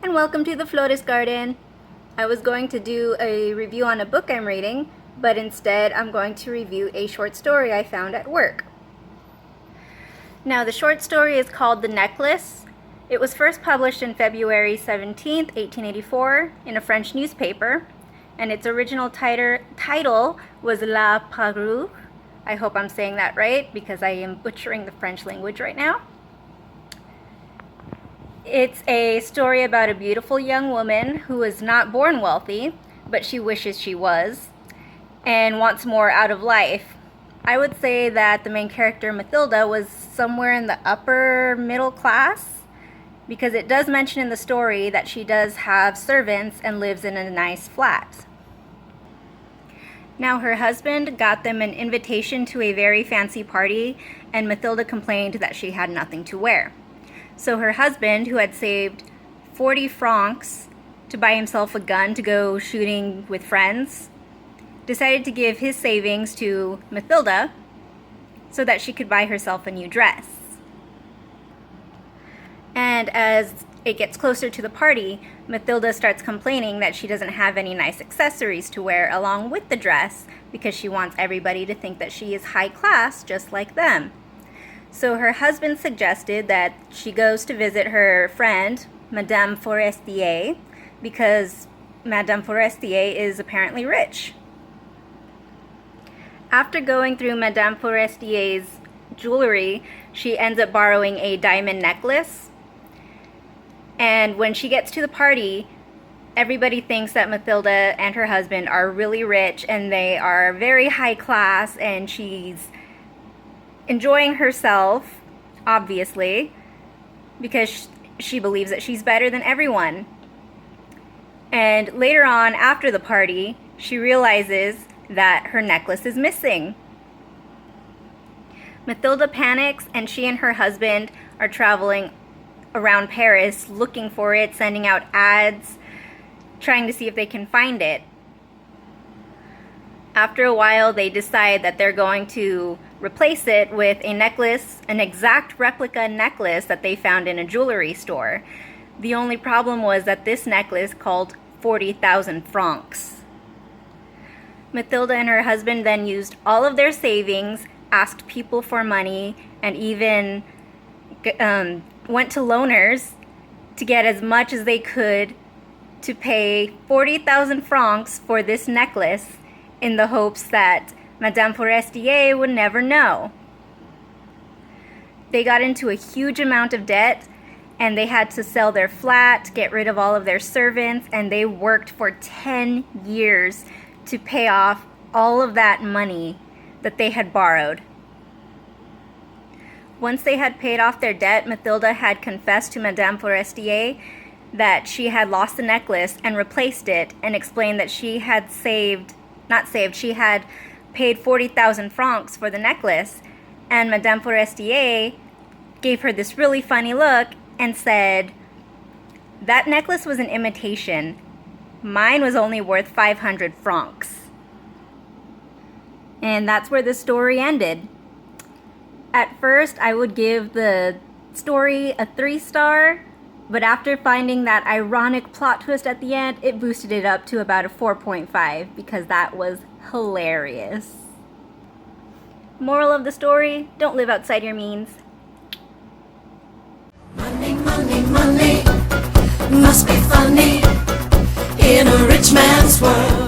and welcome to the Flores Garden. I was going to do a review on a book I'm reading, but instead I'm going to review a short story I found at work. Now the short story is called The Necklace. It was first published in February 17th, 1884 in a French newspaper, and its original title was La Parure. I hope I'm saying that right because I am butchering the French language right now. It's a story about a beautiful young woman who is not born wealthy, but she wishes she was, and wants more out of life. I would say that the main character, Mathilda, was somewhere in the upper middle class, because it does mention in the story that she does have servants and lives in a nice flat. Now her husband got them an invitation to a very fancy party, and Mathilda complained that she had nothing to wear. So her husband, who had saved 40 francs to buy himself a gun to go shooting with friends, decided to give his savings to Mathilda so that she could buy herself a new dress. And as it gets closer to the party, Mathilda starts complaining that she doesn't have any nice accessories to wear along with the dress because she wants everybody to think that she is high class just like them. So her husband suggested that she goes to visit her friend, Madame Forestier, because Madame Forestier is apparently rich. After going through Madame Forestier's jewelry, she ends up borrowing a diamond necklace. And when she gets to the party, everybody thinks that Mathilda and her husband are really rich and they are very high class, and she's enjoying herself, obviously, because she believes that she's better than everyone. And later on, after the party, she realizes that her necklace is missing. Mathilda panics, and she and her husband are traveling around Paris looking for it, sending out ads, trying to see if they can find it. After a while, they decide that they're going to replace it with a necklace, an exact replica necklace that they found in a jewelry store. The only problem was that this necklace called 40,000 francs. Mathilda and her husband then used all of their savings, asked people for money, and even went to loaners to get as much as they could to pay 40,000 francs for this necklace, in the hopes that Madame Forestier would never know. They got into a huge amount of debt, and they had to sell their flat, get rid of all of their servants, and they worked for 10 years to pay off all of that money that they had borrowed. Once they had paid off their debt, Mathilda had confessed to Madame Forestier that she had lost the necklace and replaced it, and explained that she had she had paid 40,000 francs for the necklace, and Madame Forestier gave her this really funny look and said, "That necklace was an imitation. Mine was only worth 500 francs. And that's where the story ended. At first, I would give the story a 3-star, but after finding that ironic plot twist at the end, it boosted it up to about a 4.5 because that was hilarious. Moral of the story, don't live outside your means. Money, money, money must be funny in a rich man's world.